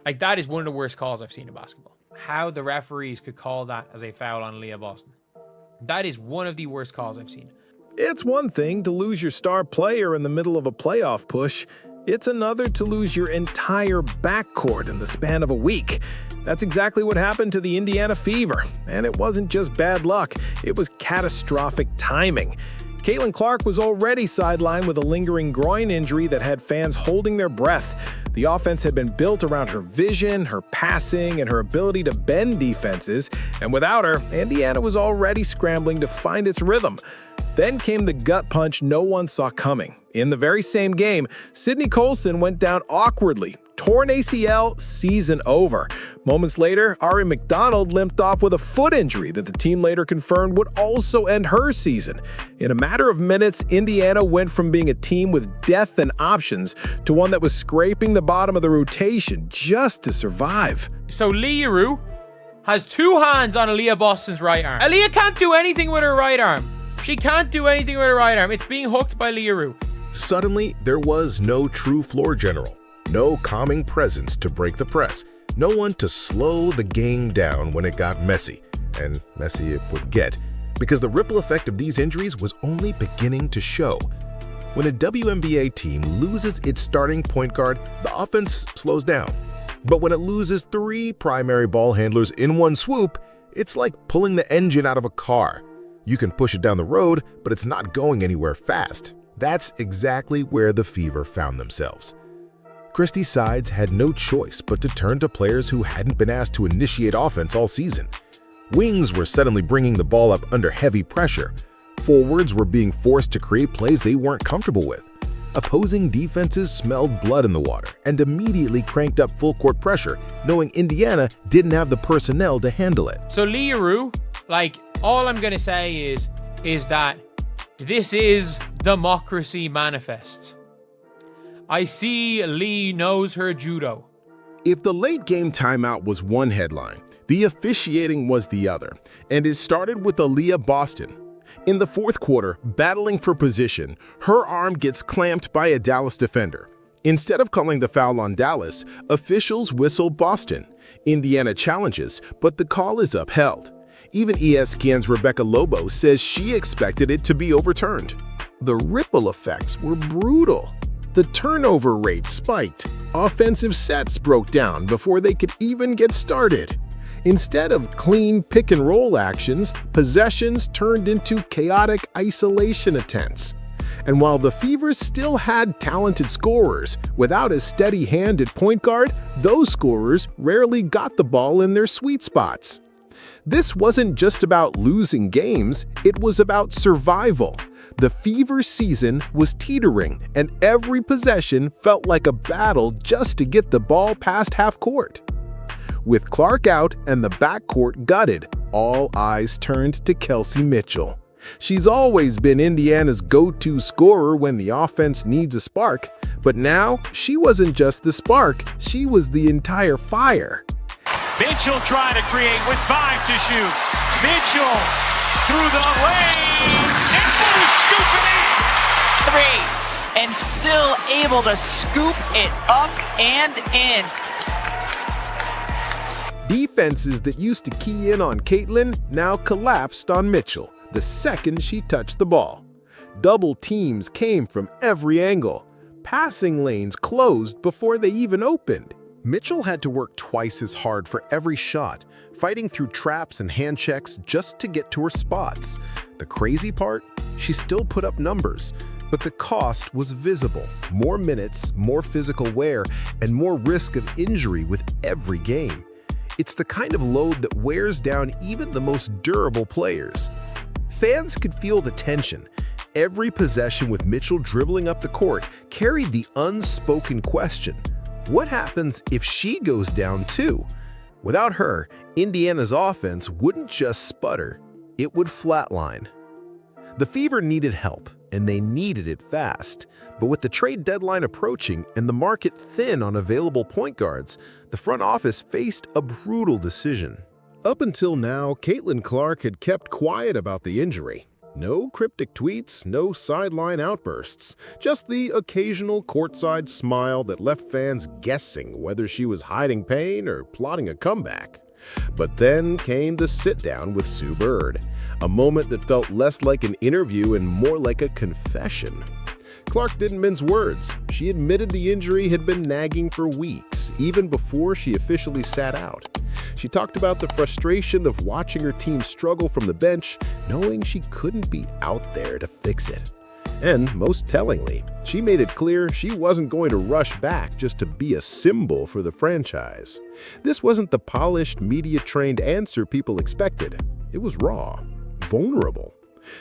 Like, that is one of the worst calls I've seen in basketball. How the referees could call that as a foul on Aliyah Boston. That is one of the worst calls I've seen. It's one thing to lose your star player in the middle of a playoff push. It's another to lose your entire backcourt in the span of a week. That's exactly what happened to the Indiana Fever. And it wasn't just bad luck, it was catastrophic timing. Caitlin Clark was already sidelined with a lingering groin injury that had fans holding their breath. The offense had been built around her vision, her passing, and her ability to bend defenses, and without her, Indiana was already scrambling to find its rhythm. Then came the gut punch no one saw coming. In the very same game, Cydney Coulson went down awkwardly. Torn ACL, season over. Moments later, Aari McDonald limped off with a foot injury that the team later confirmed would also end her season. In a matter of minutes, Indiana went from being a team with depth and options to one that was scraping the bottom of the rotation just to survive. So Leroux has two hands on Aliyah Boston's right arm. Aliyah can't do anything with her right arm. She can't do anything with her right arm. It's being hooked by Leroux. Suddenly, there was no true floor general. No calming presence to break the press. No one to slow the game down when it got messy. And messy it would get, because the ripple effect of these injuries was only beginning to show. When a WNBA team loses its starting point guard, the offense slows down. But when it loses 3 primary ball handlers in one swoop, it's like pulling the engine out of a car. You can push it down the road, but it's not going anywhere fast. That's exactly where the Fever found themselves. Christy Sides had no choice but to turn to players who hadn't been asked to initiate offense all season. Wings were suddenly bringing the ball up under heavy pressure. Forwards were being forced to create plays they weren't comfortable with. Opposing defenses smelled blood in the water and immediately cranked up full-court pressure, knowing Indiana didn't have the personnel to handle it. So Leroux, all I'm going to say is that this is democracy manifest. I see Lee knows her judo. If the late game timeout was one headline, the officiating was the other, and it started with Aliyah Boston. In the fourth quarter, battling for position, her arm gets clamped by a Dallas defender. Instead of calling the foul on Dallas, officials whistle Boston. Indiana challenges, but the call is upheld. Even ESPN's Rebecca Lobo says she expected it to be overturned. The ripple effects were brutal. The turnover rate spiked. Offensive sets broke down before they could even get started. Instead of clean pick-and-roll actions, possessions turned into chaotic isolation attempts. And while the Fever still had talented scorers, without a steady hand at point guard, those scorers rarely got the ball in their sweet spots. This wasn't just about losing games, it was about survival. The Fever season was teetering, and every possession felt like a battle just to get the ball past half court. With Clark out and the backcourt gutted, all eyes turned to Kelsey Mitchell. She's always been Indiana's go-to scorer when the offense needs a spark, but now she wasn't just the spark, she was the entire fire. Mitchell trying to create with 5 to shoot. Mitchell through the lane and scoop it in. 3 and still able to scoop it up and in. Defenses that used to key in on Caitlin now collapsed on Mitchell the second she touched the ball. Double teams came from every angle. Passing lanes closed before they even opened. Mitchell had to work twice as hard for every shot, fighting through traps and hand checks just to get to her spots. The crazy part? She still put up numbers, but the cost was visible. More minutes, more physical wear, and more risk of injury with every game. It's the kind of load that wears down even the most durable players. Fans could feel the tension. Every possession with Mitchell dribbling up the court carried the unspoken question: what happens if she goes down too? Without her, Indiana's offense wouldn't just sputter, it would flatline. The Fever needed help, and they needed it fast. But with the trade deadline approaching and the market thin on available point guards, the front office faced a brutal decision. Up until now, Caitlin Clark had kept quiet about the injury. No cryptic tweets, no sideline outbursts, just the occasional courtside smile that left fans guessing whether she was hiding pain or plotting a comeback. But then came the sit-down with Sue Bird, a moment that felt less like an interview and more like a confession. Clark didn't mince words. She admitted the injury had been nagging for weeks, even before she officially sat out. She talked about the frustration of watching her team struggle from the bench, knowing she couldn't be out there to fix it. And most tellingly, she made it clear she wasn't going to rush back just to be a symbol for the franchise. This wasn't the polished, media-trained answer people expected. It was raw, vulnerable.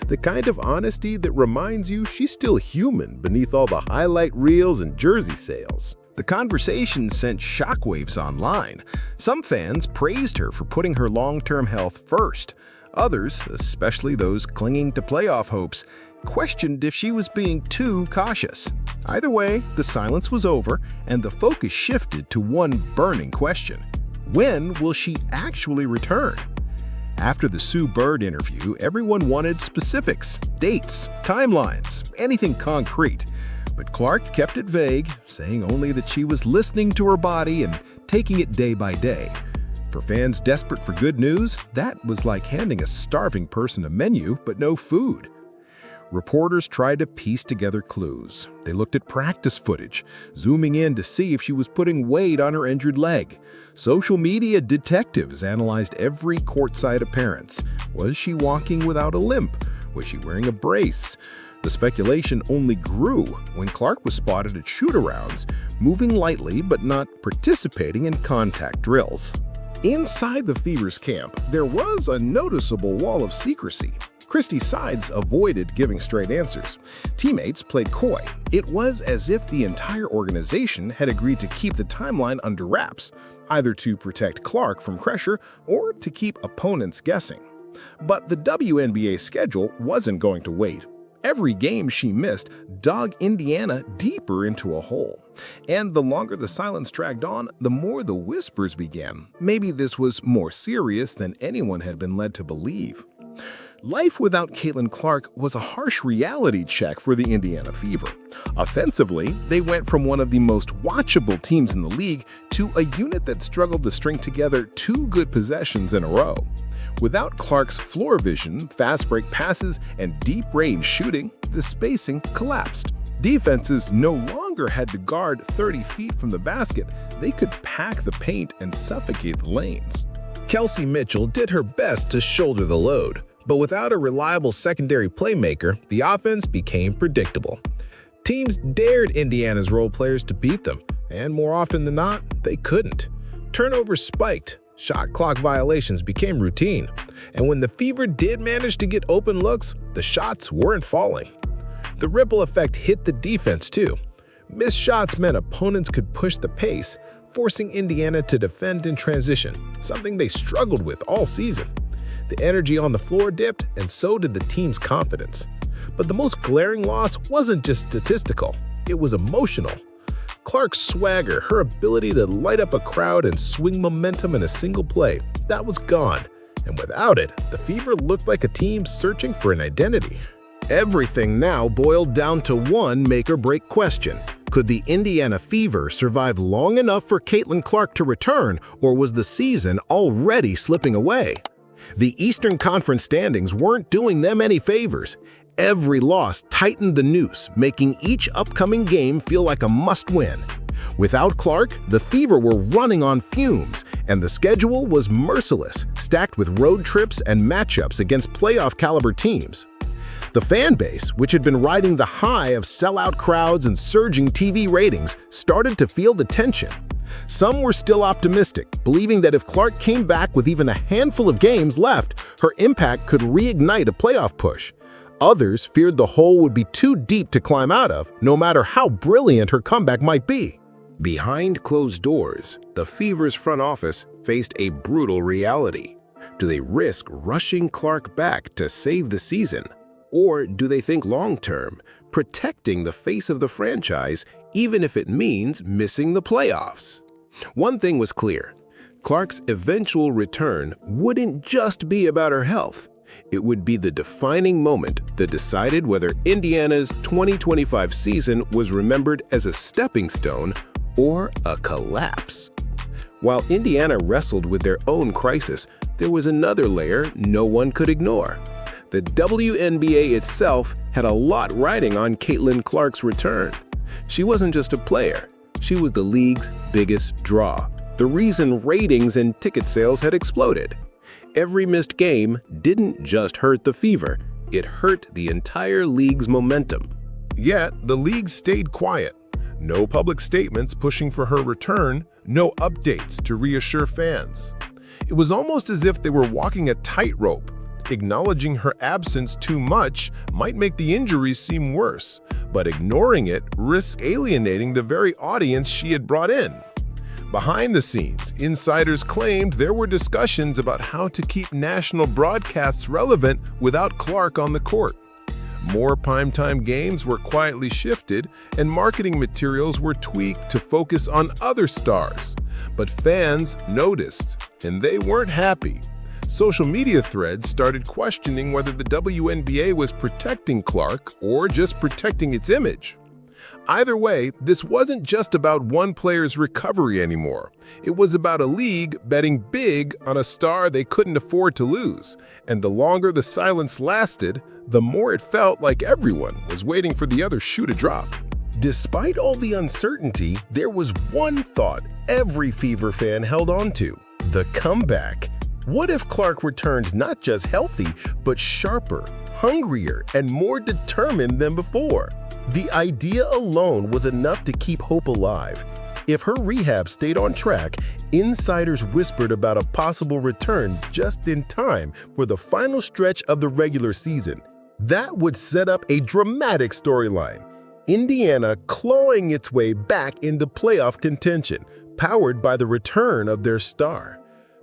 The kind of honesty that reminds you she's still human beneath all the highlight reels and jersey sales. The conversation sent shockwaves online. Some fans praised her for putting her long-term health first. Others, especially those clinging to playoff hopes, questioned if she was being too cautious. Either way, the silence was over, and the focus shifted to one burning question: when will she actually return? After the Sue Bird interview, everyone wanted specifics, dates, timelines, anything concrete. But Clark kept it vague, saying only that she was listening to her body and taking it day by day. For fans desperate for good news, that was like handing a starving person a menu but no food. Reporters tried to piece together clues. They looked at practice footage, zooming in to see if she was putting weight on her injured leg. Social media detectives analyzed every courtside appearance. Was she walking without a limp? Was she wearing a brace? The speculation only grew when Clark was spotted at shoot-arounds, moving lightly but not participating in contact drills. Inside the Fever's camp, there was a noticeable wall of secrecy. Christy's sides avoided giving straight answers. Teammates played coy. It was as if the entire organization had agreed to keep the timeline under wraps, either to protect Clark from pressure or to keep opponents guessing. But the WNBA schedule wasn't going to wait. Every game she missed dug Indiana deeper into a hole. And the longer the silence dragged on, the more the whispers began. Maybe this was more serious than anyone had been led to believe. Life without Caitlin Clark was a harsh reality check for the Indiana Fever. Offensively, they went from one of the most watchable teams in the league to a unit that struggled to string together 2 good possessions in a row. Without Clark's floor vision, fast break passes, and deep-range shooting, the spacing collapsed. Defenses no longer had to guard 30 feet from the basket. They could pack the paint and suffocate the lanes. Kelsey Mitchell did her best to shoulder the load, but without a reliable secondary playmaker, the offense became predictable. Teams dared Indiana's role players to beat them, and more often than not, they couldn't. Turnovers spiked. Shot clock violations became routine, and when the Fever did manage to get open looks, the shots weren't falling. The ripple effect hit the defense too. Missed shots meant opponents could push the pace, forcing Indiana to defend in transition, something they struggled with all season. The energy on the floor dipped, and so did the team's confidence. But the most glaring loss wasn't just statistical, it was emotional. Clark's swagger, her ability to light up a crowd and swing momentum in a single play, that was gone. And without it, the Fever looked like a team searching for an identity. Everything now boiled down to one make-or-break question. Could the Indiana Fever survive long enough for Caitlin Clark to return, or was the season already slipping away? The Eastern Conference standings weren't doing them any favors. Every loss tightened the noose, making each upcoming game feel like a must-win. Without Clark, the Fever were running on fumes, and the schedule was merciless, stacked with road trips and matchups against playoff-caliber teams. The fan base, which had been riding the high of sellout crowds and surging TV ratings, started to feel the tension. Some were still optimistic, believing that if Clark came back with even a handful of games left, her impact could reignite a playoff push. Others feared the hole would be too deep to climb out of, no matter how brilliant her comeback might be. Behind closed doors, the Fever's front office faced a brutal reality. Do they risk rushing Clark back to save the season? Or do they think long-term, protecting the face of the franchise even if it means missing the playoffs? One thing was clear. Clark's eventual return wouldn't just be about her health. It would be the defining moment that decided whether Indiana's 2025 season was remembered as a stepping stone or a collapse. While Indiana wrestled with their own crisis, there was another layer no one could ignore. The WNBA itself had a lot riding on Caitlin Clark's return. She wasn't just a player, she was the league's biggest draw, the reason ratings and ticket sales had exploded. Every missed game didn't just hurt the Fever, it hurt the entire league's momentum. Yet, the league stayed quiet. No public statements pushing for her return, no updates to reassure fans. It was almost as if they were walking a tightrope. Acknowledging her absence too much might make the injuries seem worse, but ignoring it risks alienating the very audience she had brought in. Behind the scenes, insiders claimed there were discussions about how to keep national broadcasts relevant without Clark on the court. More primetime games were quietly shifted, and marketing materials were tweaked to focus on other stars. But fans noticed, and they weren't happy. Social media threads started questioning whether the WNBA was protecting Clark or just protecting its image. Either way, this wasn't just about one player's recovery anymore. It was about a league betting big on a star they couldn't afford to lose. And the longer the silence lasted, the more it felt like everyone was waiting for the other shoe to drop. Despite all the uncertainty, there was one thought every Fever fan held on to: the comeback. What if Clark returned not just healthy, but sharper, hungrier, and more determined than before? The idea alone was enough to keep hope alive. If her rehab stayed on track, insiders whispered about a possible return just in time for the final stretch of the regular season. That would set up a dramatic storyline. Indiana clawing its way back into playoff contention, powered by the return of their star.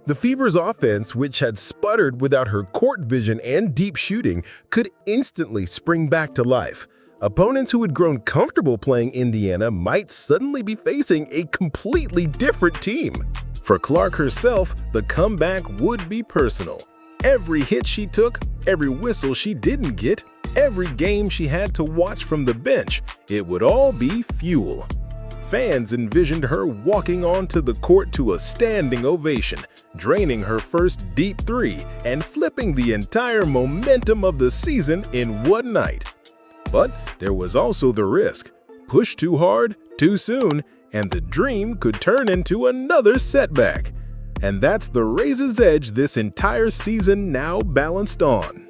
The Fever's offense, which had sputtered without her court vision and deep shooting, could instantly spring back to life. Opponents who had grown comfortable playing Indiana might suddenly be facing a completely different team. For Clark herself, the comeback would be personal. Every hit she took, every whistle she didn't get, every game she had to watch from the bench, it would all be fuel. Fans envisioned her walking onto the court to a standing ovation, draining her first deep three, and flipping the entire momentum of the season in one night. But there was also the risk. Push too hard, too soon, and the dream could turn into another setback. And that's the razor's edge this entire season now balanced on.